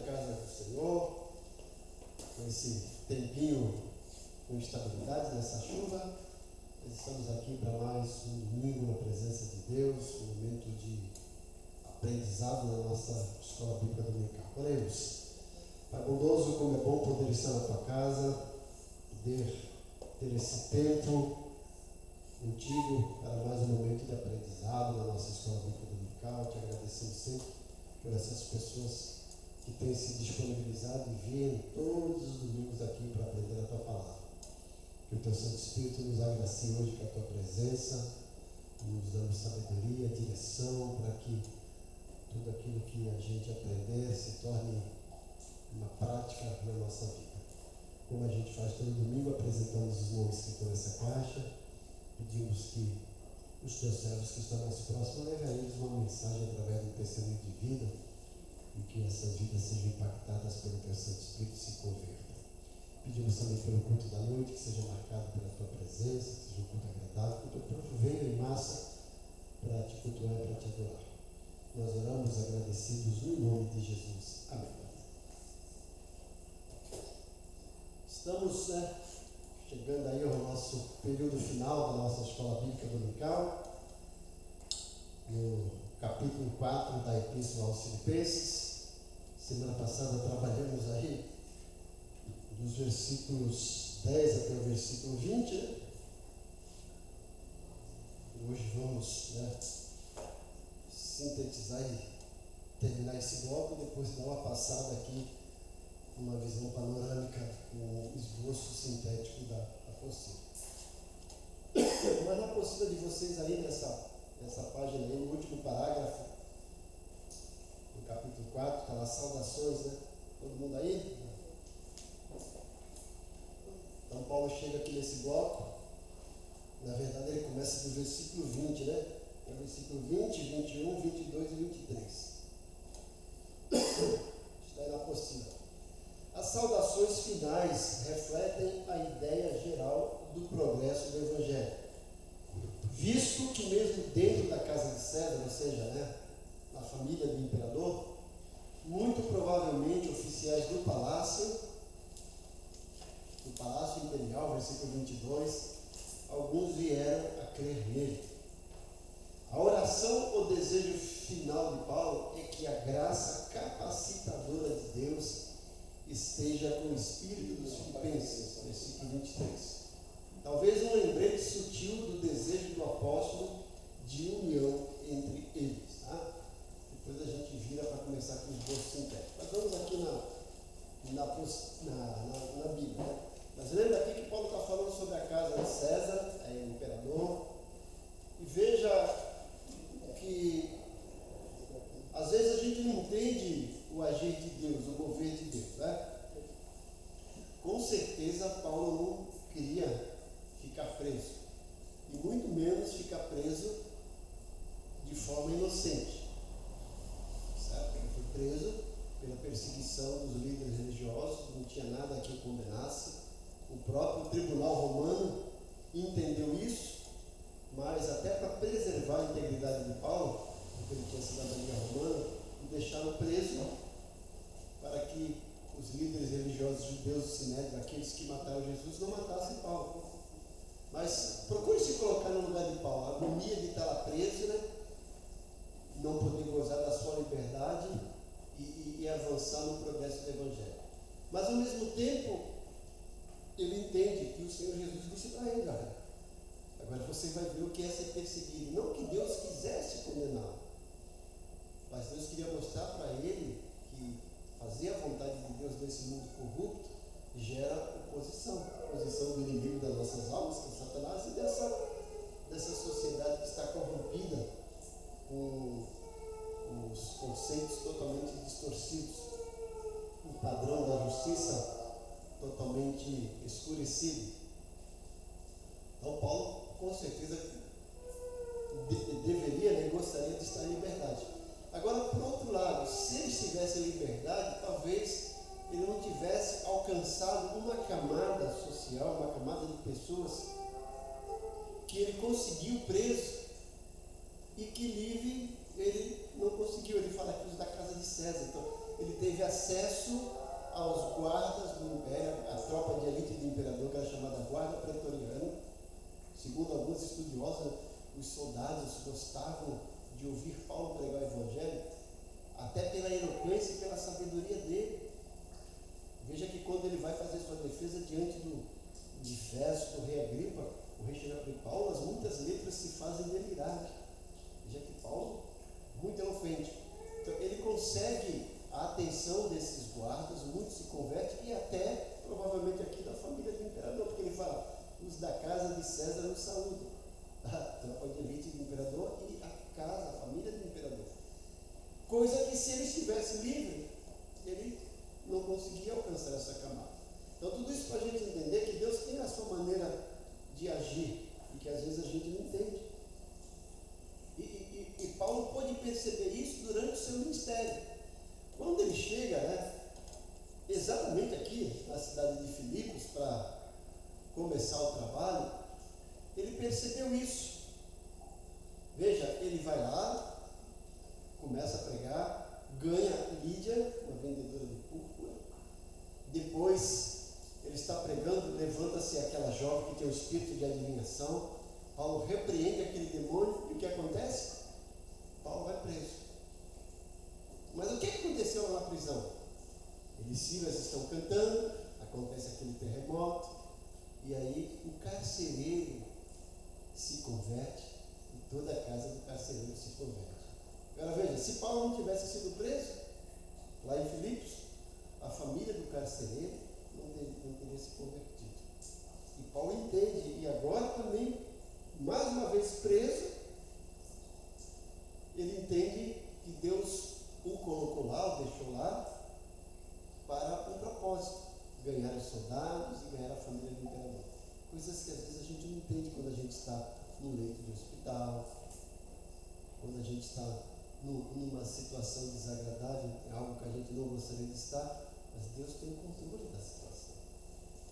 casa do Senhor, nesse tempinho com estabilidade nessa chuva. Estamos aqui para mais um domingo na presença de Deus, um momento de aprendizado na nossa escola bíblica dominical. Oremos. Pai bondoso, como é bom poder estar na tua casa, poder ter esse tempo contigo para mais um momento de aprendizado na nossa escola bíblica dominical. Te agradecemos sempre por essas pessoas que têm se disponibilizado e vêm todos os domingos aqui para aprender a tua palavra. Que o teu Santo Espírito nos agracie hoje com a tua presença, nos dando sabedoria, direção, para que tudo aquilo que a gente aprender se torne uma prática na nossa vida. Como a gente faz todo domingo, apresentamos os nomes que estão nessa caixa, pedimos que os teus servos que estão mais próximos levem a eles uma mensagem através do testemunho de vida e que essas vidas sejam impactadas pelo teu Santo Espírito e se convertam. Pedimos também pelo culto da noite, que seja marcado pela tua presença, que seja um culto agradável, que o teu povo venha em massa para te cultuar e para te adorar. Nós oramos agradecidos no nome de Jesus. Amém. Estamos chegando aí ao nosso período final da nossa escola bíblica dominical, no capítulo 4 da Epístola aos Filipenses. Semana passada trabalhamos aí dos versículos 10 até o versículo 20, né? Hoje vamos sintetizar e terminar esse bloco, depois dar uma passada aqui, uma visão panorâmica com o esboço sintético da apostila. Mas na apostila de vocês aí, nessa página aí, no último parágrafo, no capítulo 4, está lá saudações, né? Todo mundo aí? Então Paulo chega aqui nesse bloco, na verdade ele começa do versículo 20, né? É o versículo 20, 21, 22 e 23. Está aí na apostila. As saudações finais refletem a ideia geral do progresso do Evangelho, visto que mesmo dentro da casa de César, ou seja, na família do imperador, muito provavelmente oficiais do palácio imperial, versículo 22, alguns vieram a crer nele. A oração ou desejo final de Paulo é que a graça capacitadora de Deus esteja com o espírito dos filipenses, versículo 23. Talvez um lembrete sutil do desejo do apóstolo de união entre eles. Tá? Depois a gente vira para começar com os esboço sintético. Mas vamos aqui na Bíblia. Né? Mas lembra aqui que Paulo está falando sobre a casa de César, o imperador, e veja que às vezes a gente não entende o agir de Deus, o mover de Deus, né? Com certeza Paulo não queria ficar preso, e muito menos ficar preso de forma inocente, certo? Ele foi preso pela perseguição dos líderes religiosos, não tinha nada que o condenasse. O próprio tribunal romano entendeu isso, mas até para preservar a integridade de Paulo, porque ele tinha cidadania romana, o deixaram preso para que os líderes religiosos judeus do Sinédrio, aqueles que mataram Jesus, não matassem Paulo. Mas procure se colocar no lugar de Paulo, a agonia de estar lá preso, né? Não poder gozar da sua liberdade e avançar no progresso do Evangelho. Mas ao mesmo tempo, ele entende que o Senhor Jesus disse para ele: agora você vai ver o que é ser perseguido. Não que Deus quisesse condená-lo, mas Deus queria mostrar para ele que fazer a vontade de Deus nesse mundo corrupto gera oposição do inimigo das nossas almas, que é Satanás, e dessa sociedade que está corrompida com os conceitos totalmente distorcidos, o padrão da justiça totalmente escurecido. Então Paulo com certeza deveria, gostaria de estar em liberdade. Agora, por outro lado, se ele estivesse em liberdade, talvez ele não tivesse alcançado uma camada social, uma camada de pessoas que ele conseguiu preso e que livre ele não conseguiu. Ele fala aqui os da casa de César. Então, ele teve acesso aos guardas do império, a tropa de elite do imperador, que era chamada Guarda Pretoriana. Segundo alguns estudiosos, os soldados gostavam de ouvir Paulo pregar o Evangelho, até pela eloquência e pela sabedoria dele. Veja que quando ele vai fazer sua defesa diante do diverso do rei Agripa, o rei chega para Paulo, as muitas letras se fazem delirar. Veja que Paulo, muito eloquente. Então, ele consegue a atenção desses guardas, muitos se convertem, e até, provavelmente, aqui da família do imperador, porque ele fala, os da casa de César nos saúdam. A tropa de elite do imperador e a casa, a família do imperador. Coisa que, se ele estivesse livre, ele não conseguia alcançar essa camada. Então, tudo isso para a gente entender que Deus tem a sua maneira de agir e que às vezes a gente não entende. E Paulo pôde perceber isso durante o seu ministério. Quando ele chega, exatamente aqui na cidade de Filipos, para começar o trabalho, ele percebeu isso. Veja, ele vai lá, começa a pregar, ganha Lídia, uma vendedora de púrpura. Depois ele está pregando, levanta-se aquela jovem que tem o espírito de adivinhação. Paulo repreende aquele demônio, e o que acontece? Paulo vai preso. Mas o que aconteceu lá na prisão? Eles e Silas estão cantando, acontece aquele terremoto, e aí o carcereiro se converte, e toda a casa do carcereiro se converte. Agora veja, se Paulo não tivesse sido preso, lá em Filipos, a família do carcereiro não teria se convertido. E Paulo entende, e agora também, mais uma vez preso, ele entende que Deus o colocou lá, o deixou lá, para um propósito: ganhar os soldados e ganhar a família do imperador. Coisas que às vezes a gente não entende quando a gente está no leito de hospital, quando a gente está numa situação desagradável, algo que a gente não gostaria de estar, mas Deus tem o controle da situação.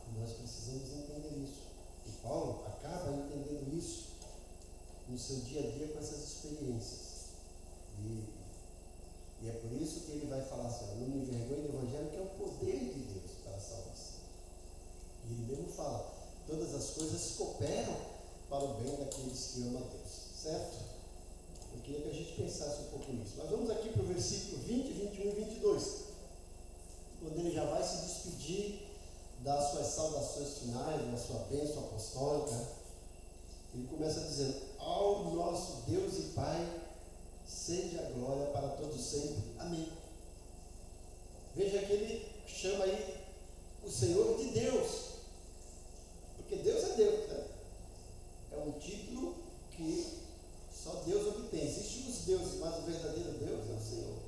E nós precisamos entender isso. E Paulo acaba entendendo isso no seu dia a dia com essas experiências. E é por isso que ele vai falar assim: não me envergonhe do Evangelho, que é o poder de Deus para a salvação. E ele mesmo fala: todas as coisas cooperam para o bem daqueles que amam a Deus. Certo? Eu queria que a gente pensasse um pouco nisso. Mas vamos aqui para o versículo 20, 21 e 22, quando ele já vai se despedir das suas saudações finais, da sua bênção apostólica. Ele começa dizendo: ao nosso Deus e Pai seja a glória para todos sempre. Amém. Veja que ele chama aí o Senhor de Deus, porque Deus é Deus, né? É um título que só Deus obtém. Existem os deuses, mas o verdadeiro Deus é o Senhor.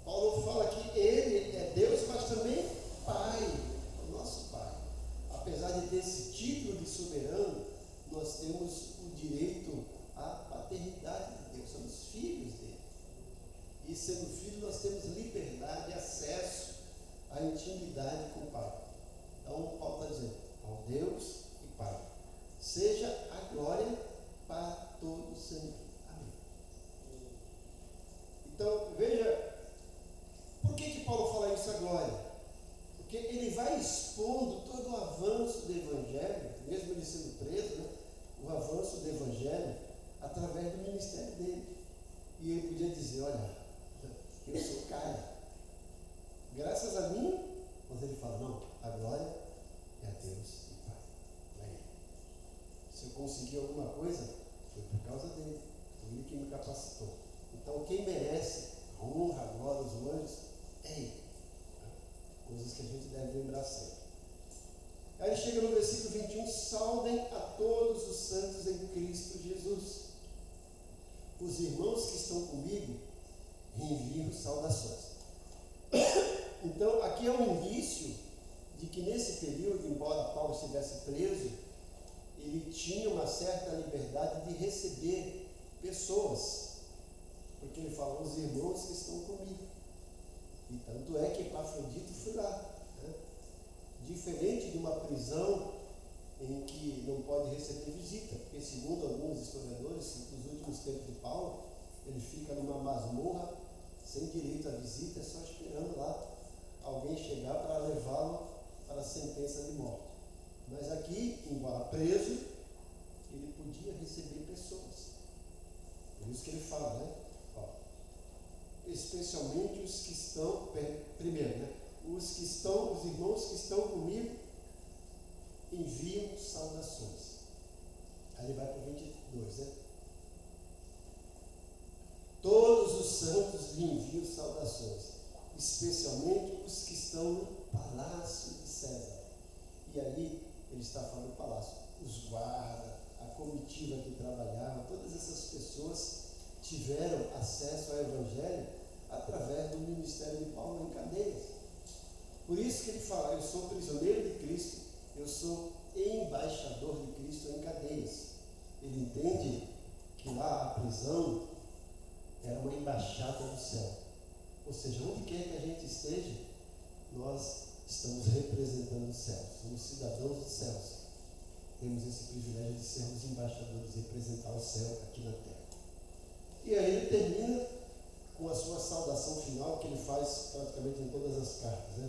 Paulo fala que ele é Deus, mas também Pai, o nosso Pai. Apesar de ter esse título de soberano, nós temos o direito à paternidade de Deus, somos filhos dele. E sendo filho, nós temos liberdade, acesso à intimidade com o Pai. Então, Paulo está dizendo: ao Deus e Pai seja a glória para todos sempre. Amém. Então, veja, por que Paulo fala isso, a glória? Porque ele vai expondo todo o avanço do Evangelho, mesmo ele sendo preso, né? O avanço do Evangelho através do ministério dele. E ele podia dizer: olha, eu sou Caio, graças a mim. Mas ele fala: não, a glória é a Deus e Pai, não é ele. Se eu consegui alguma coisa, foi por causa dele, foi ele que me capacitou. Então quem merece a honra, a glória, os anjos, é ele. Coisas que a gente deve lembrar sempre. Aí chega no versículo 21, saudem a todos os santos em Cristo Jesus. Os irmãos que estão comigo enviam saudações. Então, aqui é um indício de que nesse período, embora Paulo estivesse preso, ele tinha uma certa liberdade de receber pessoas, porque ele fala: os irmãos que estão comigo. E tanto é que Epafrodito foi lá, né? Diferente de uma prisão em que não pode receber visita, porque segundo alguns historiadores, nos últimos tempos de Paulo, ele fica numa masmorra sem direito à visita, só esperando lá alguém chegar para levá-lo para a sentença de morte. Mas aqui, embora preso, ele podia receber pessoas. Por isso que ele fala, né? Ó, especialmente os que estão, primeiro, né? Os irmãos que estão comigo enviam saudações. Aí ele vai para o 22, né? Todos os santos lhe enviam saudações, especialmente os que estão no palácio de César. E aí ele está falando do palácio, os guardas, a comitiva que trabalhava, todas essas pessoas tiveram acesso ao Evangelho através do ministério de Paulo em cadeias. Por isso que ele fala, eu sou prisioneiro de Cristo, eu sou embaixador de Cristo em cadeias. Ele entende que lá a prisão era uma embaixada do céu. Ou seja, onde quer que a gente esteja, nós estamos representando o céu. Somos cidadãos dos céus. Temos esse privilégio de sermos embaixadores, representar o céu aqui na terra. E aí ele termina com a sua saudação final, que ele faz praticamente em todas as cartas, né?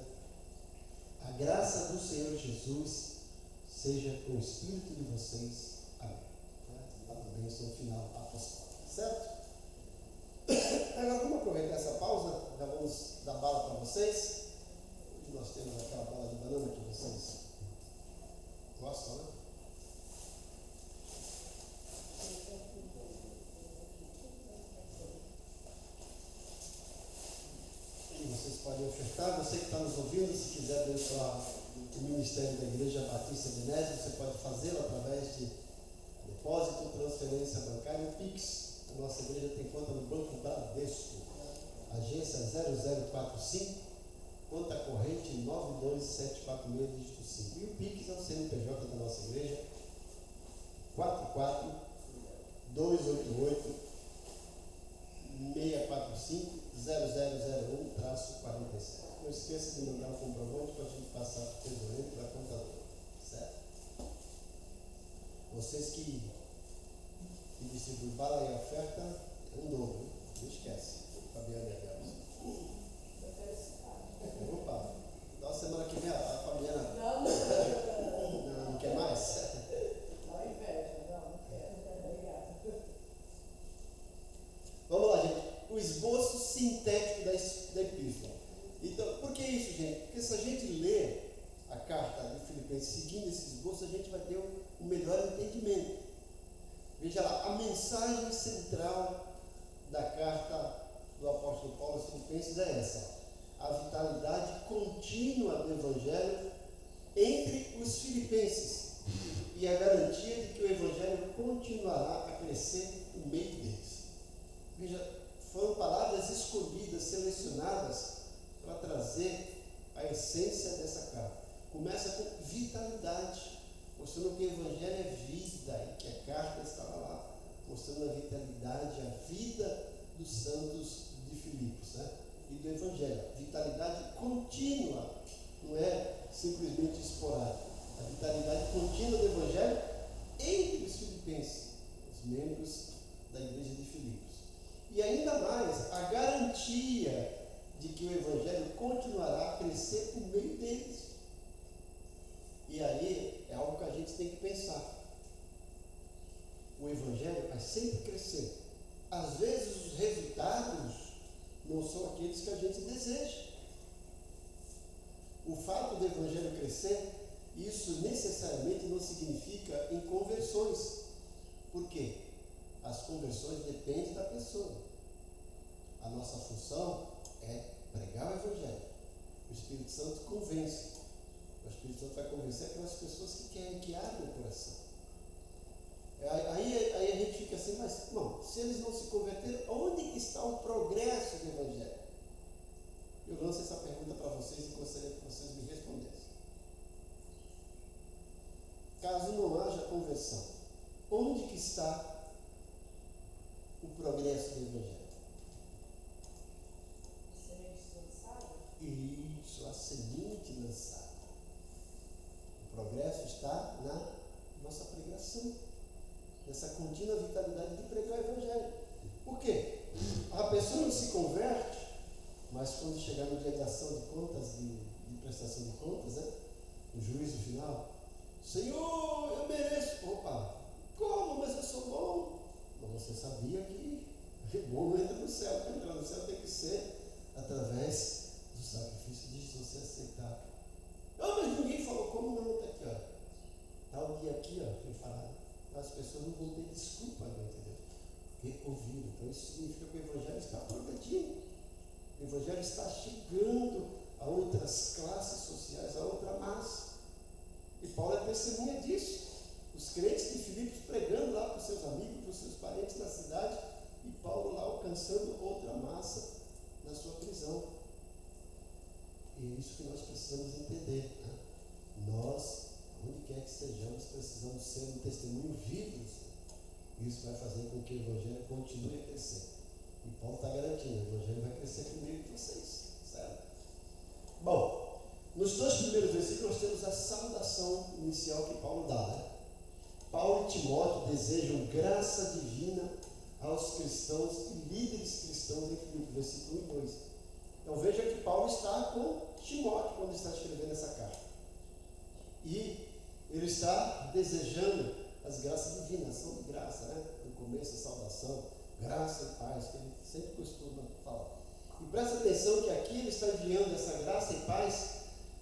A graça do Senhor Jesus seja com o espírito de vocês. Amém. A bênção final apostólica. Certo? Agora vamos aproveitar essa pausa, já vamos dar bala para vocês. Hoje nós temos aquela bala de banana que vocês gostam, né? E vocês podem ofertar, você que está nos ouvindo, se quiser abençoar o ministério da Igreja Batista de Nésia, você pode fazê-lo através de depósito, transferência bancária e Pix. A nossa igreja tem conta no Banco Bradesco, agência 0045, conta corrente 92746, dígito 5. E o Pix é o CNPJ da nossa igreja, 44245-645-0001-47. Não esqueça de mandar o comprovante para a gente passar para o tesoureiro para a contadora, certo? Vocês que distribuem bala e oferta, é um dobro, não esquece. Fabiana e Abel. Opa, na semana que vem a Fabiana. Não quer mais? Não inveja, não quero. Obrigada. Vamos lá, gente. O esboço sintético da epístola. Então, por que isso, gente? Porque se a gente ler a carta de Filipenses seguindo esse esboço, a gente vai ter um melhor entendimento. Veja lá, a mensagem central da carta do apóstolo Paulo aos Filipenses é essa: a vitalidade contínua do Evangelho entre os filipenses e a garantia de que o Evangelho continuará a crescer no meio deles. Veja, foram palavras escolhidas, selecionadas para trazer a essência dessa carta. Começa com vitalidade, mostrando que o Evangelho é vida e que a carta estava lá, mostrando a vitalidade, a vida dos santos de Filipos, né? E do Evangelho. Vitalidade contínua, não é simplesmente esporádica. A vitalidade contínua do Evangelho entre os filipenses, os membros da igreja de Filipos. E ainda mais, a garantia de que o Evangelho continuará a crescer por meio deles. E aí é algo que a gente tem que pensar. O Evangelho vai sempre crescer. Às vezes os resultados não são aqueles que a gente deseja. O fato do Evangelho crescer, isso necessariamente não significa em conversões. Por quê? As conversões dependem da pessoa. A nossa função é pregar o Evangelho. O Espírito Santo convence. O Espírito Santo vai convencer aquelas pessoas que querem, que abrem o coração. Aí a gente fica assim, mas não, se eles não se converteram, onde que está o progresso do Evangelho? Eu lanço essa pergunta para vocês e gostaria que vocês me respondessem. Caso não haja conversão, onde que está o progresso do Evangelho? Semente lançada? Isso, a semente lançada. O progresso está na nossa pregação, nessa contínua vitalidade de prestação de contas, né? O juízo final. Senhor, eu mereço. Opa, como? Mas eu sou bom. Mas você sabia que bom não entra no céu. Para entrar no céu tem que ser através do sacrifício de Jesus, você aceitar. Ah, mas ninguém falou. Como não? Está aqui, ó. Está o dia aqui, ó, preparado. As pessoas não vão ter desculpa, não, entendeu? Porque ouviram. Então isso significa que o Evangelho está progredindo. O Evangelho está chegando a outras classes sociais, a outra massa. E Paulo é testemunha disso. Os crentes de Filipos pregando lá para os seus amigos, para os seus parentes na cidade, e Paulo lá alcançando outra massa na sua prisão. E é isso que nós precisamos entender. Né? Nós, onde quer que estejamos, precisamos ser um testemunho vivo. Isso vai fazer com que o Evangelho continue a crescer. E Paulo está garantindo, o Evangelho vai crescer por meio de vocês. Certo? Bom, nos 2 primeiros versículos nós temos a saudação inicial que Paulo dá. Né? Paulo e Timóteo desejam graça divina aos cristãos e líderes cristãos em Filipos, versículo 1 e 2. Então veja que Paulo está com Timóteo quando está escrevendo essa carta. E ele está desejando as graças divinas, ação de graça, né? No começo, a saudação, graça e paz, que ele sempre costuma falar. E presta atenção que aqui ele está enviando essa graça e paz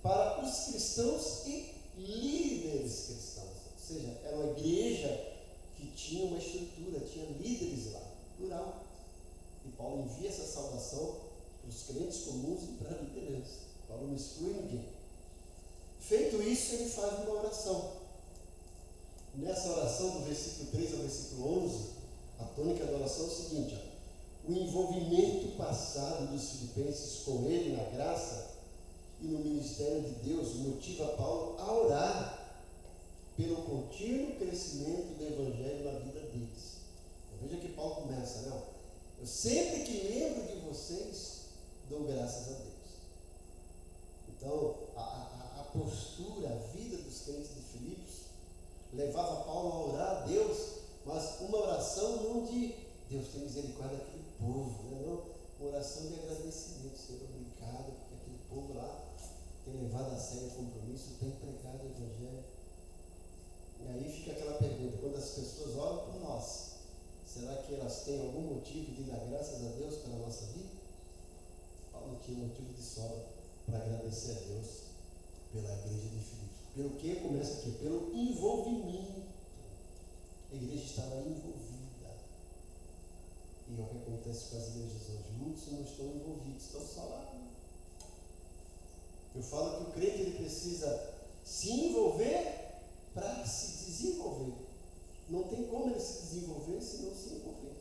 para os cristãos e líderes cristãos. Ou seja, era uma igreja que tinha uma estrutura, tinha líderes lá, plural. E Paulo envia essa saudação para os crentes comuns e para a liderança. Paulo não exclui ninguém. Feito isso, ele faz uma oração. Nessa oração, do versículo 3 ao versículo 11, a tônica da oração é o seguinte: ó, o envolvimento passado dos filipenses com ele na graça e no ministério de Deus motiva Paulo a orar pelo contínuo crescimento do Evangelho na vida deles. Então, veja que Paulo começa, né? Eu sempre que lembro de vocês, dou graças a Deus. Então, a postura, a vida dos crentes de Filipos levava Paulo a orar a Deus, mas uma oração não de Deus tem misericórdia daquele povo, né? Não, uma oração de agradecimento. Senhor, obrigado, porque aquele povo lá tem levado a sério o compromisso, tem pregado o Evangelho. E aí fica aquela pergunta: quando as pessoas oram por nós, será que elas têm algum motivo de dar graças a Deus pela nossa vida? Paulo tinha motivo de sobra para agradecer a Deus pela igreja de Filipos. Pelo que? Começa aqui, pelo envolvimento. A igreja estava envolvida. E é o que acontece com as igrejas hoje. Muitos não estão envolvidos, estão só lá. Eu falo que o crente ele precisa se envolver para se desenvolver. Não tem como ele se desenvolver se não se envolver.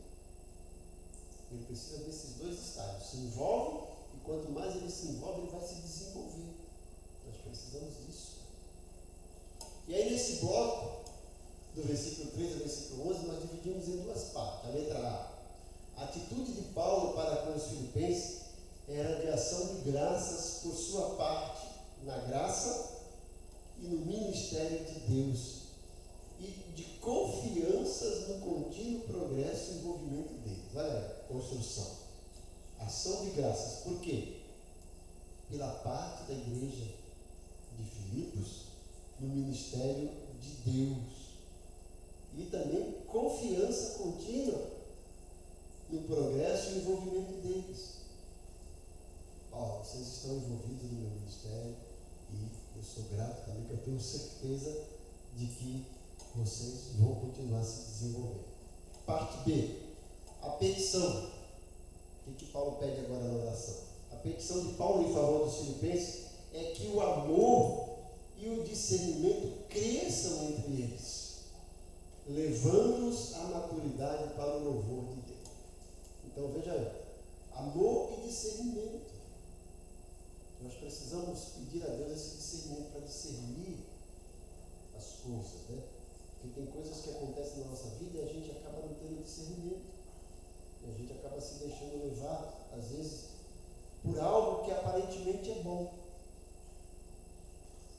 Ele precisa desses dois estágios. Se envolve, e quanto mais ele se envolve, ele vai se desenvolver. Nós precisamos disso. E aí nesse bloco, do versículo 3 ao versículo 11, nós dividimos em duas partes. A letra A. A atitude de Paulo para com os filipenses era de ação de graças por sua parte na graça e no ministério de Deus, e de confianças no contínuo progresso e envolvimento deles. Olha a construção. Ação de graças. Por quê? Pela parte da igreja de Filipos no ministério de Deus. E também confiança contínua no progresso e envolvimento deles. Ó, vocês estão envolvidos no meu ministério e eu sou grato também, que eu tenho certeza de que vocês vão continuar se desenvolvendo. Parte B, a petição. O que Paulo pede agora na oração? A petição de Paulo em favor dos filipenses é que o amor e o discernimento cresçam entre eles, levando-os à maturidade para o louvor de Deus. Então veja aí, amor e discernimento. Nós precisamos pedir a Deus esse discernimento para discernir as coisas, né? Porque tem coisas que acontecem na nossa vida e a gente acaba não tendo discernimento. E a gente acaba se deixando levar, às vezes, por algo que aparentemente é bom.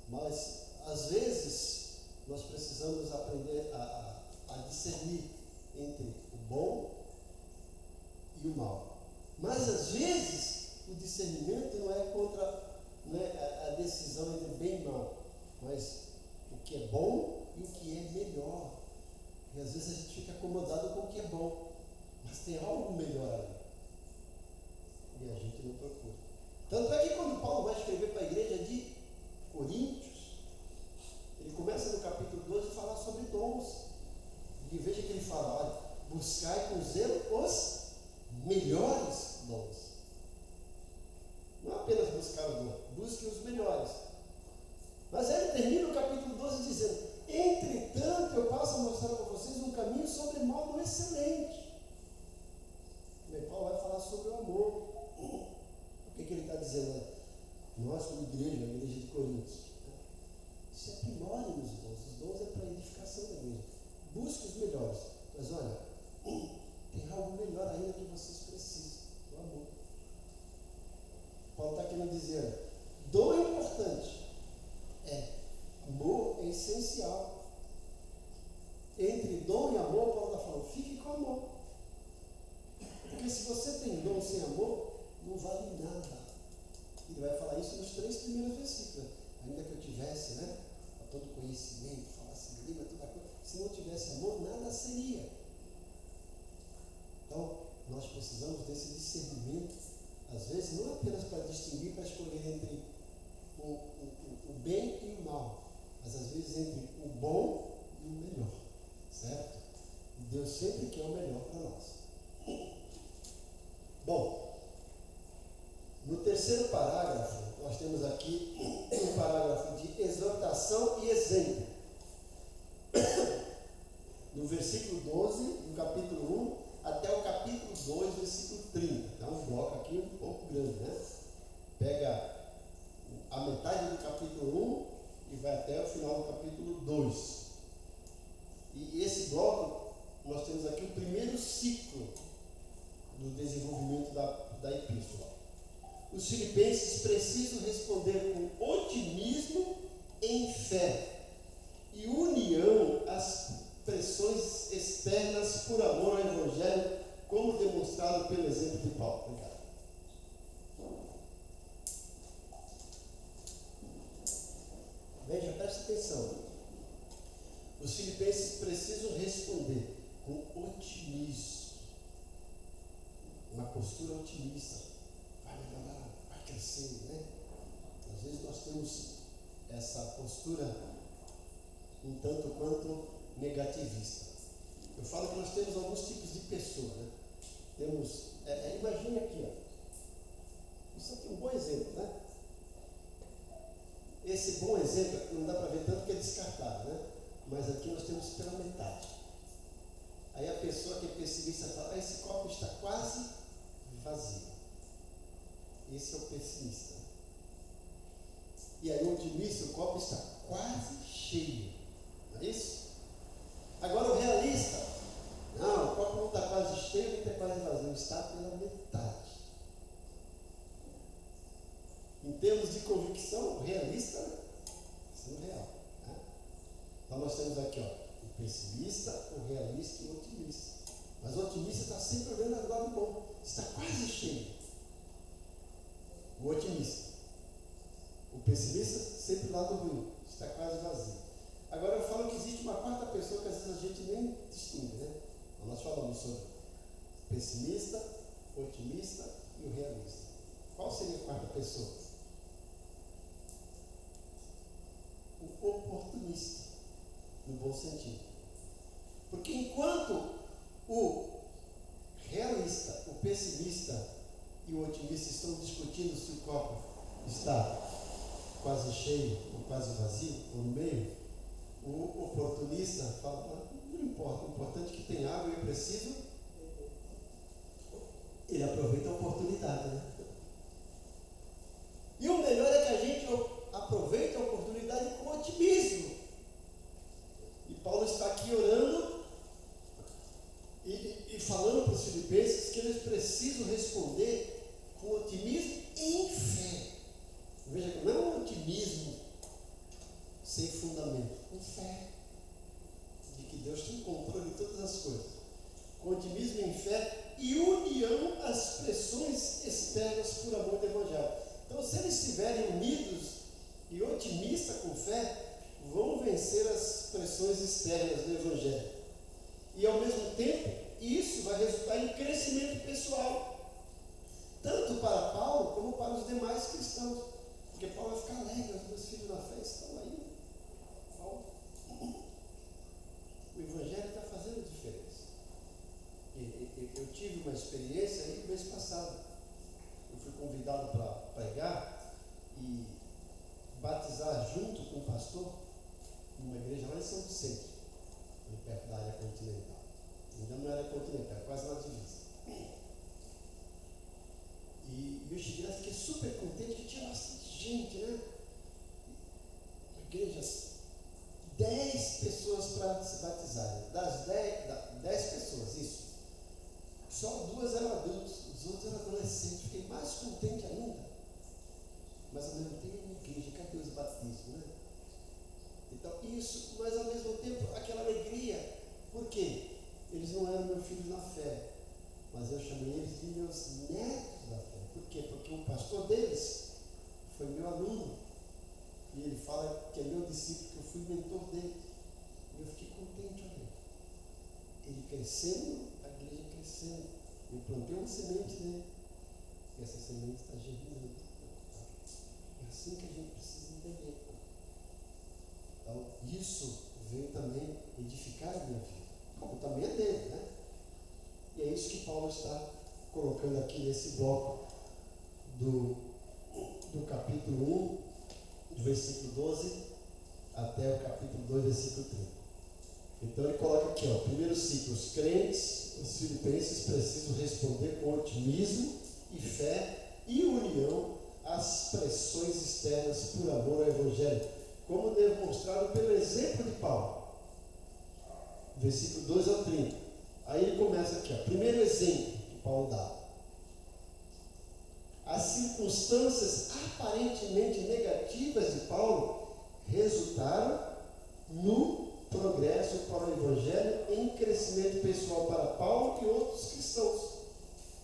Mas, às vezes, nós precisamos aprender a discernir entre o bom e o mal. Mas, às vezes, o discernimento não é contra, a decisão mas o que é bom e o que é melhor. E às vezes a gente fica acomodado com o que é bom, mas tem algo melhor ali. E a gente não procura. Tanto é que quando Paulo vai escrever para a igreja de Coríntios, ele começa no capítulo 12 a falar sobre dons. E veja que ele fala, olha, buscai com zelo os melhores dons. Não apenas buscar o dom, busque os melhores. Mas aí ele termina o capítulo 12 dizendo, entretanto eu passo a mostrar para vocês um caminho sobremodo excelente. E Paulo vai falar sobre o amor. O que ele está dizendo? Nós como igreja, a igreja de Coríntios, isso é primórdio nos dons. Os dons é para a edificação da igreja. Busque os melhores. Mas olha, tem algo melhor ainda que vocês precisam, o amor. Paulo está querendo dizer, dom é importante, amor é essencial. Entre dom e amor, Paulo está falando, fique com amor. Porque se você tem dom sem amor, não vale nada. Ele vai falar isso nos 3 primeiros versículos. Ainda que eu tivesse, todo conhecimento, falasse língua, toda coisa, se não tivesse amor, nada seria. Então, nós precisamos desse discernimento, às vezes não apenas para distinguir, para escolher entre o bem e o mal, mas às vezes entre o bom e o melhor, certo? E Deus sempre quer o melhor para nós. Bom, no terceiro parágrafo, nós temos aqui um parágrafo de exortação e exemplo. No versículo 12, no capítulo 1, até o capítulo 2, versículo 30. Dá um bloco aqui um pouco grande, Pega a metade do capítulo 1 e vai até o final do capítulo 2. E esse bloco, nós temos aqui o primeiro ciclo do desenvolvimento da epístola. Os filipenses precisam responder com otimismo em fé e união às pressões externas por amor ao Evangelho, como demonstrado pelo exemplo de Paulo. Obrigado. Veja, preste atenção. Os filipenses precisam responder com otimismo. Uma postura otimista. Vai melhorar, vai crescer, Às vezes nós temos essa postura um tanto quanto negativista. Eu falo que nós temos alguns tipos de pessoas, Temos, imagine aqui, isso aqui é um bom exemplo, Esse bom exemplo, não dá para ver tanto que é descartável, Mas aqui nós temos pela metade. Aí a pessoa que é pessimista fala, esse copo está quase vazio. Esse é o pessimista. E aí o otimista, o copo está quase cheio. Não é isso? Agora o realista, não, o copo não está quase cheio, nem está quase vazio, está pela metade. Em termos de convicção, o realista, sendo real. Então nós temos aqui, o pessimista, o realista e o otimista. Mas o otimista está sempre olhando ao lado bom, está quase cheio. O otimista. O pessimista, sempre do lado ruim, está quase vazio. Agora eu falo que existe uma quarta pessoa que às vezes a gente nem distingue, Então nós falamos sobre o pessimista, o otimista e o realista. Qual seria a quarta pessoa? O oportunista, no bom sentido. Porque enquanto o realista, o pessimista e o otimista estão discutindo se o copo está quase cheio ou quase vazio, ou no meio, o oportunista fala, não importa, o importante é que tem água e eu preciso. Ele aproveita a oportunidade, E o melhor é que a gente aproveita a oportunidade com otimismo. E Paulo está aqui orando e falando para os filipenses que eles precisam responder com otimismo em fé. Veja que não é um otimismo sem fundamento, com fé de que Deus tem controle de todas as coisas. Com otimismo em fé e união às pressões externas por amor do Evangelho. Então, se eles estiverem unidos e otimistas com fé, vão vencer as pressões externas do Evangelho. E ao mesmo tempo, isso vai resultar em crescimento pessoal, tanto para Paulo como para os demais cristãos. Porque Paulo vai ficar alegre, os meus filhos na fé estão aí. O Evangelho está fazendo diferença. Eu tive uma experiência aí no mês passado. Eu fui convidado para pregar e batizar junto com o pastor numa igreja lá em São Vicente, ali perto da área continental. Ainda não era continental, quase na divisa. E eu cheguei lá, fiquei super contente que tinha bastante gente, né? Igrejas, 10 pessoas para se batizarem. Das 10 pessoas, isso. Só 2 eram adultos, os outros eram adolescentes. Fiquei mais contente ainda. Mas ao mesmo tempo, igreja, cadê os batismos, né? Então, isso, mas ao mesmo tempo, aquela alegria. Por quê? Eles não eram meus filhos na fé, mas eu chamei eles de meus netos da fé. Por quê? Porque o pastor deles foi meu aluno. E ele fala que é meu discípulo, que eu fui mentor dele. E eu fiquei contente, olha. Ele crescendo, a igreja crescendo. Eu plantei uma semente nele. E essa semente está germinando. É assim que a gente precisa entender. Então, isso veio também edificar a minha vida. Como também é dele, né? E é isso que Paulo está colocando aqui nesse bloco do capítulo 1, do versículo 12 até o capítulo 2, versículo 30. Então ele coloca aqui, ó, primeiro ciclo, os crentes, os filipenses precisam responder com otimismo e fé e união às pressões externas por amor ao Evangelho, como demonstrado pelo exemplo de Paulo. Versículo 12 ao 30. Aí ele começa aqui, ó, primeiro exemplo que Paulo dá. As circunstâncias aparentemente negativas de Paulo resultaram no progresso para o Evangelho, em crescimento pessoal para Paulo e outros cristãos.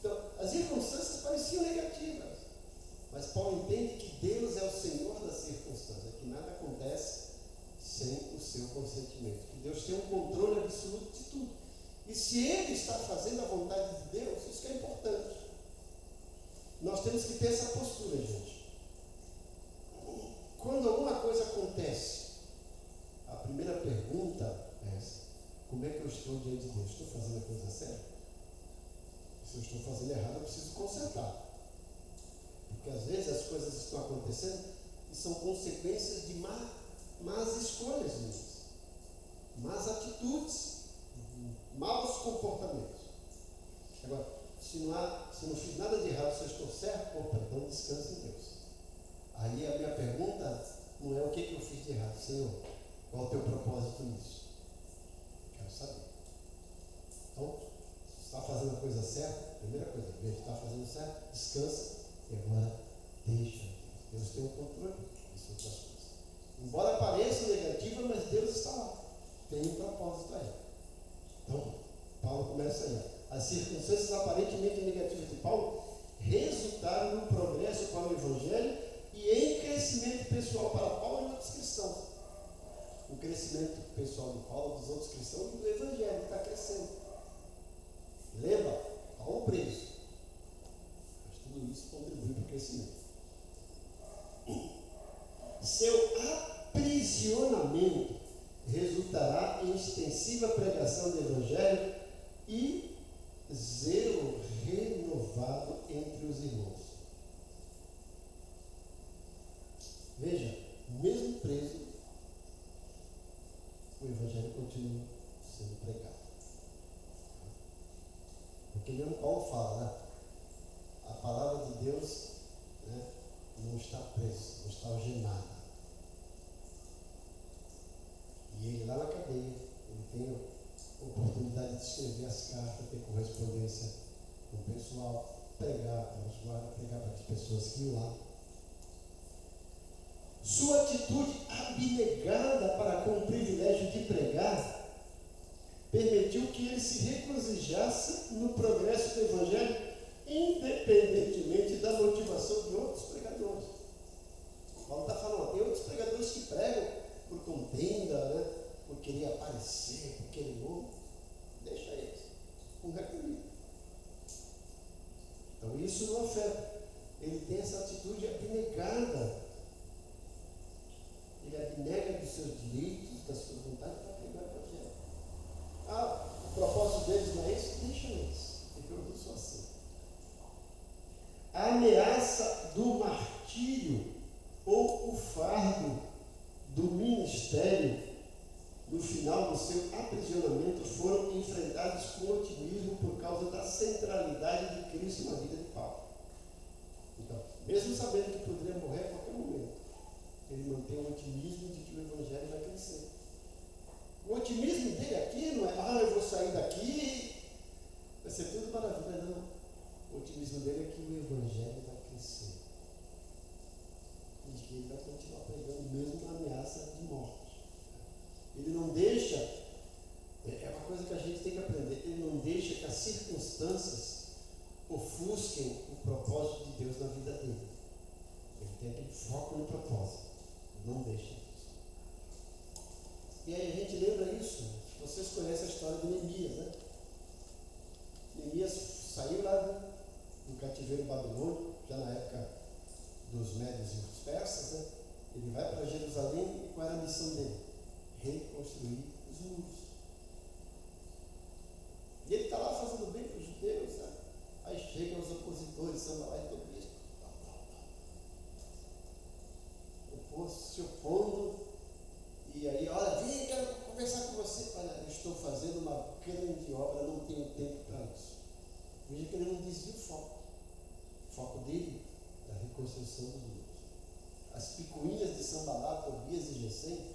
Então, as circunstâncias pareciam negativas, mas Paulo entende que Deus é o Senhor das circunstâncias, que nada acontece sem o seu consentimento, que Deus tem um controle absoluto de tudo. E se Ele está fazendo a vontade de Deus, isso que é importante. Nós temos que ter essa postura, gente. Quando alguma coisa acontece, a primeira pergunta é essa: como é que eu estou diante de Deus? Estou fazendo a coisa certa? Se eu estou fazendo errado, eu preciso consertar. Porque às vezes as coisas estão acontecendo e são consequências de más escolhas minhas, más atitudes, maus comportamentos. Agora, se não fiz nada de errado, se eu estou certo, então descanse em Deus. Aí a minha pergunta não é o que eu fiz de errado, Senhor, qual é o teu propósito nisso? Quero saber. Então, se está fazendo a coisa certa, primeira coisa, veja, está fazendo certo, descansa e agora deixa. Deus tem o controle das outras coisas. Embora pareça negativa, mas Deus está lá. Tem um propósito aí. Então, Paulo começa aí. As circunstâncias aparentemente negativas de Paulo resultaram no progresso para o Evangelho e em crescimento pessoal para Paulo e outros cristãos. O crescimento pessoal de Paulo, dos outros cristãos e do Evangelho está crescendo. Lembra? Paulo preso. Mas tudo isso contribui para o crescimento. Seu aprisionamento resultará em extensiva pregação do Evangelho e zelo renovado entre os irmãos. Veja, mesmo preso, o Evangelho continua sendo pregado. Porque mesmo Paulo fala, né? A palavra de Deus, né, não está presa, não está algemada. E ele lá na cadeia, ele tem a oportunidade de escrever as cartas, ter correspondência com o pessoal, pregar para os guardas, pregar para as pessoas que iam lá. Sua atitude abnegada para com o privilégio de pregar permitiu que ele se regozijasse no progresso do Evangelho, independentemente da motivação de outros pregadores. Paulo está falando, tem outros pregadores que pregam por isso não afeta. Ele tem essa atitude abnegada. Ele abnega dos seus direitos, das suas vontades para pregar o Evangelho. O propósito deles não é esse? Deixa eles. Porque eu não sou assim. A ameaça do martírio ou o fardo do ministério no final do seu aprisionamento foram enfrentados com otimismo por causa da centralidade de Cristo na vida de Paulo. Então, mesmo sabendo que poderia morrer a qualquer momento, ele mantém o otimismo de que o Evangelho vai crescer. O otimismo dele aqui não é, eu vou sair daqui, vai ser tudo maravilha, não. O otimismo dele é que o Evangelho vai crescer. E de que ele vai continuar pregando mesmo na ameaça de morte. Ele não deixa, é uma coisa que a gente tem que aprender, ele não deixa que as circunstâncias ofusquem o propósito de Deus na vida dele. Ele tem aquele foco no propósito. Não deixa isso. E aí a gente lembra isso. Vocês conhecem a história de Neemias, né? Neemias saiu lá do cativeiro babilônico, já na época dos médios e dos persas, né? Ele vai para Jerusalém e qual era a missão dele? Reconstruir os muros. E ele está lá fazendo bem para os judeus, né? Aí chegam os opositores, Sanbalá e Tobias. O povo se opondo, e aí, olha, vem, quero conversar com você. Olha, eu estou fazendo uma grande obra, não tenho tempo para isso. Veja que ele não desvia o foco. O foco dele é a reconstrução dos muros. As picuinhas de Sanbalá, Tobias e Gesem,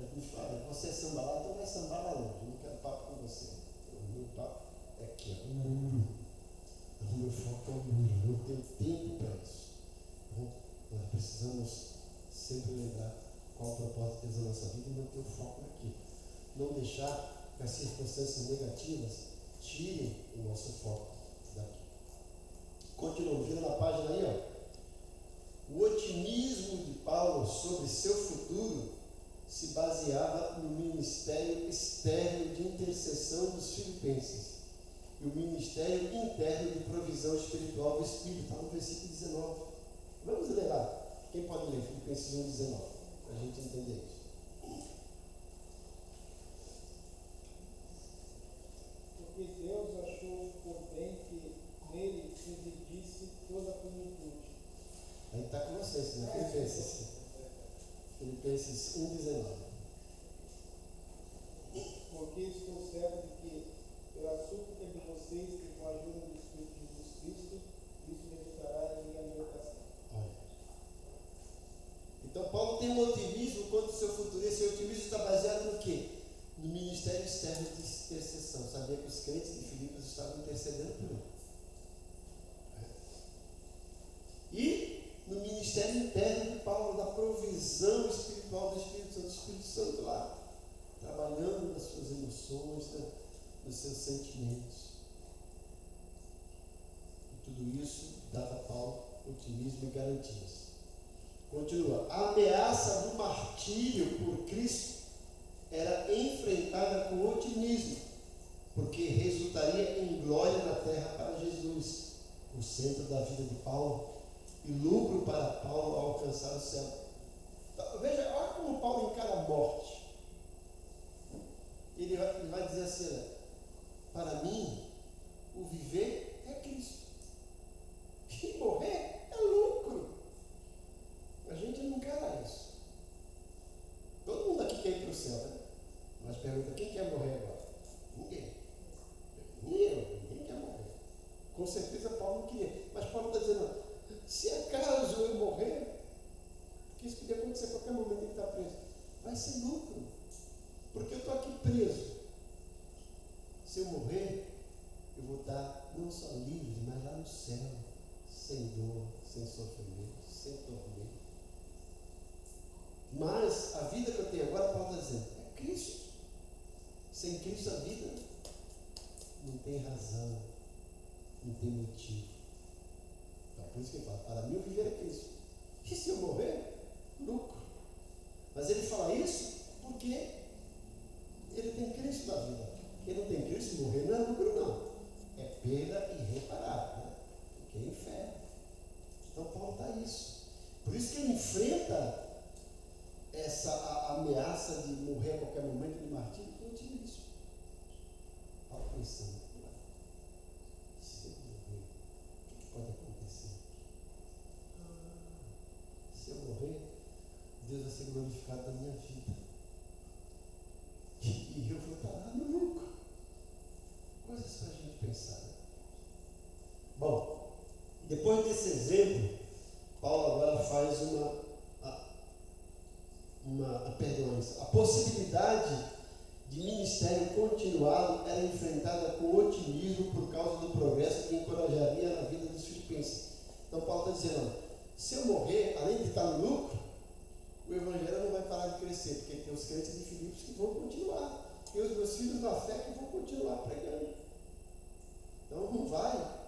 ele fala, você é Sanbalá, então vai sambar lá longe, eu não quero papo com você. O meu papo é aqui, o muro. O meu foco é o muro, eu não tenho tempo para isso. Então, nós precisamos sempre lembrar qual o propósito de Deus na nossa vida e manter o foco naquilo. Não deixar que as circunstâncias negativas tirem o nosso foco daqui. Continuando, vira na página aí, ó. O otimismo de Paulo sobre seu futuro se baseava no ministério externo de intercessão dos filipenses e o ministério interno de provisão espiritual do Espírito. Está no versículo 19. Vamos ler lá. Quem pode ler? Filipenses 1,19, para a gente entender isso. Porque Deus achou por bem que nele residisse toda a plenitude. Aí está com vocês, né? Filipenses 1,19. Porque estou certo de que, pela súplica de vocês e com a ajuda do Espírito de Jesus Cristo, isso resultará em minha libertação. Olha. Então Paulo tem um otimismo quanto ao seu futuro. Esse otimismo está baseado no quê? No ministério externo de intercessão. Sabia que os crentes de Filipos estavam intercedendo por ele. E no ministério interno de Paulo, da provisão espiritual do Espírito Santo lá, trabalhando nas suas emoções, né, nos seus sentimentos. E tudo isso dava a Paulo otimismo e garantias. Continua. A ameaça do martírio por Cristo era enfrentada com otimismo, porque resultaria em glória na terra para Jesus, o centro da vida de Paulo, e lucro para Paulo ao alcançar o céu. Então, veja, olha como Paulo encara a morte. Ele vai dizer assim, para mim, o viver é Cristo. E morrer é lucro. A gente não encara isso. Todo mundo aqui quer ir para o céu, né? Mas pergunta, quem quer morrer agora? Ninguém. Ninguém quer morrer. Com certeza Paulo não queria. Mas Paulo está dizendo, se acaso eu morrer, porque isso podia acontecer a qualquer momento que ele está preso, vai ser lucro. Porque eu estou aqui preso. Se eu morrer, eu vou estar não só livre, mas lá no céu, sem dor, sem sofrimento, sem tormento. Mas a vida que eu tenho agora, Paulo está dizendo, é Cristo. Sem Cristo a vida não tem razão, não tem motivo. Então, por isso que ele fala, para mim o viver é Cristo. E se eu morrer, lucro. Mas ele fala isso porque ele tem Cristo na vida. Quem não tem Cristo, morrer não é lucro não. É perda irreparável. Né? Por isso que ele enfrenta a ameaça de morrer a qualquer momento de martírio com otimismo. Estava pensando, se eu morrer, o que pode acontecer? Se eu morrer, Deus vai ser glorificado na minha vida. E eu vou estar lá no lucro. Coisas para a gente pensar. Né? Bom, depois desse exemplo, Paulo agora faz a possibilidade de ministério continuado era enfrentada com otimismo por causa do progresso que encorajaria na vida dos filipenses. Então Paulo está dizendo, se eu morrer, além de estar no lucro, o evangelho não vai parar de crescer, porque tem os crentes de Filipos que vão continuar, tem os meus filhos na fé que vão continuar pregando. Então não vai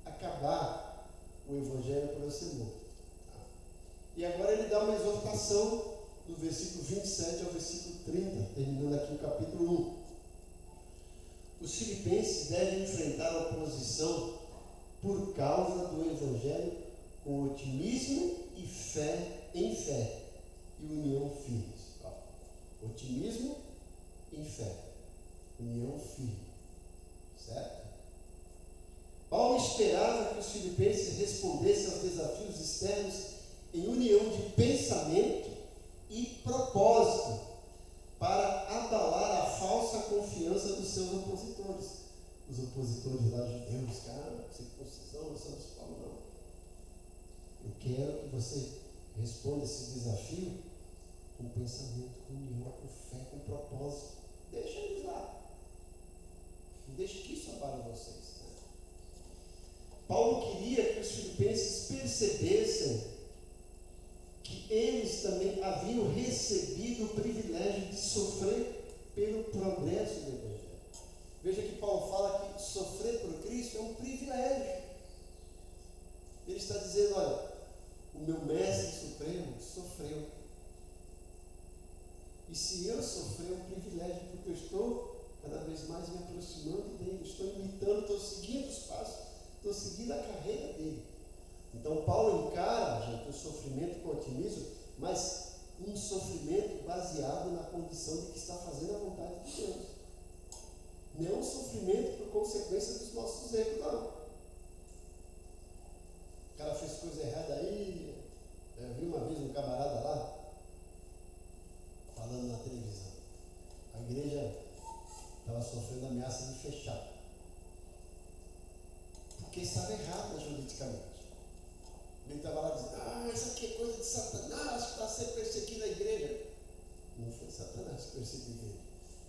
acabar o evangelho por eu ser morto. E agora ele dá uma exortação do versículo 27 ao versículo 30, terminando aqui o capítulo 1. Os filipenses devem enfrentar a oposição por causa do evangelho com otimismo e fé em fé e união firmes. Otimismo em fé, união firme. Certo? Paulo esperava que os filipenses respondessem aos desafios externos em união de pensamento e propósito para abalar a falsa confiança dos seus opositores. Os opositores lá judeus, circuncisão, não somos Paulo, não. Eu quero que você responda esse desafio com pensamento, com união, com fé, com propósito. Deixa eles lá. Não deixe que isso abale vocês. Né? Paulo queria que os filipenses percebessem que eles também haviam recebido o privilégio de sofrer pelo progresso do Evangelho. Veja que Paulo fala que sofrer por Cristo é um privilégio. Ele está dizendo, olha, o meu mestre supremo sofreu. E se eu sofrer, é um privilégio, porque eu estou cada vez mais me aproximando dele, estou imitando, estou seguindo os passos, estou seguindo a carreira dele. Então Paulo encara, gente, o sofrimento com otimismo, mas um sofrimento baseado na condição de que está fazendo a vontade de Deus. Não um sofrimento por consequência dos nossos erros, não. O cara fez coisa errada aí. Eu vi uma vez um camarada lá falando na televisão. A igreja estava sofrendo ameaça de fechar. Porque estava errado juridicamente. Ele estava lá dizendo, isso aqui é coisa de Satanás para ser perseguido a igreja. Não foi Satanás que perseguiu a igreja.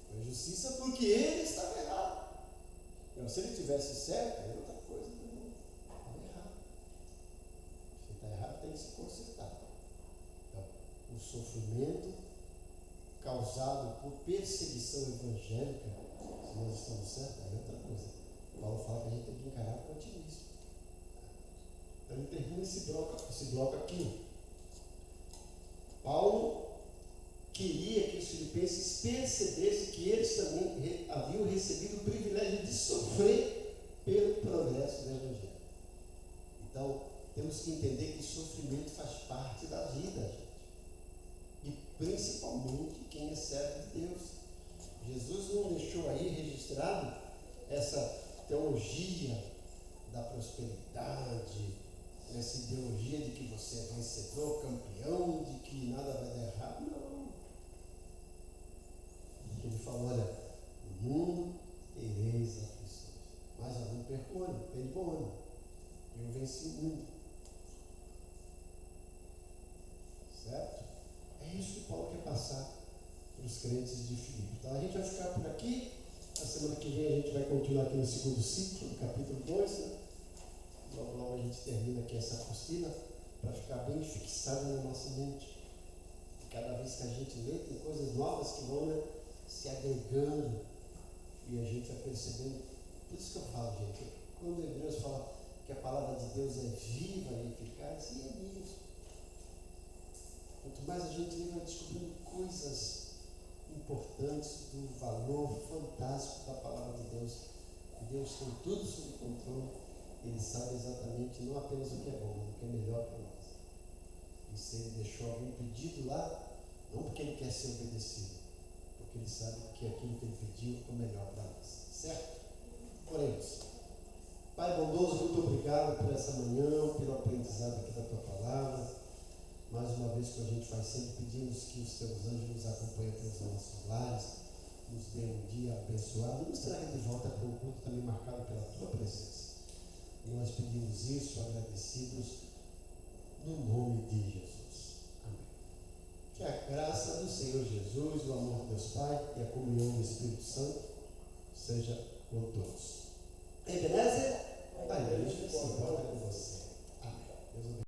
Foi justiça porque ele estava errado. Então, se ele tivesse certo, é outra coisa. Estava errado. Se está errado, tem que se consertar. Então, o sofrimento causado por perseguição evangélica, se nós estamos certos, é outra coisa. Paulo fala que a gente tem que encarar com otimismo. Então ele termina esse bloco aqui. Paulo queria que os filipenses percebessem que eles também haviam recebido o privilégio de sofrer pelo progresso do Evangelho. Então, temos que entender que sofrimento faz parte da vida, gente. E principalmente quem é servo de Deus. Jesus não deixou aí registrado essa teologia da prosperidade, essa ideologia de que você é vencedor, campeão, de que nada vai dar errado. Não. Ele falou, olha, no mundo tereis aflições, mas eu não perco o ânimo, tem bom ânimo. Eu venci o mundo. Certo? É isso que Paulo quer passar para os crentes de Filipe. Então a gente vai ficar por aqui. Na semana que vem a gente vai continuar aqui no segundo ciclo, no capítulo 2, né? Logo a gente termina aqui essa apostila para ficar bem fixada na nossa mente. Cada vez que a gente lê, tem coisas novas que vão, né, se agregando e a gente vai percebendo. Por isso que eu falo, gente, quando o Hebreus fala que a palavra de Deus é viva e eficaz, e é mesmo. Quanto mais a gente lê, vai descobrindo coisas importantes do valor fantástico da palavra de Deus. Deus tem tudo sob controle. Ele sabe exatamente não apenas o que é bom, mas o que é melhor para nós. E se ele deixou algum pedido lá, não porque ele quer ser obedecido, porque ele sabe que aquilo que ele pediu é o melhor para nós. Certo? Oremos. Pai bondoso, muito obrigado por essa manhã, pelo aprendizado aqui da tua palavra. Mais uma vez que a gente faz sempre, pedimos que os teus anjos nos acompanhem pelos nossos lares, nos dê um dia abençoado e nos traga de volta para um culto também marcado pela tua presença. E nós pedimos isso agradecidos no nome de Jesus. Amém. Que a graça do Senhor Jesus, o amor de Deus Pai e a comunhão do Espírito Santo seja com todos. Beleza?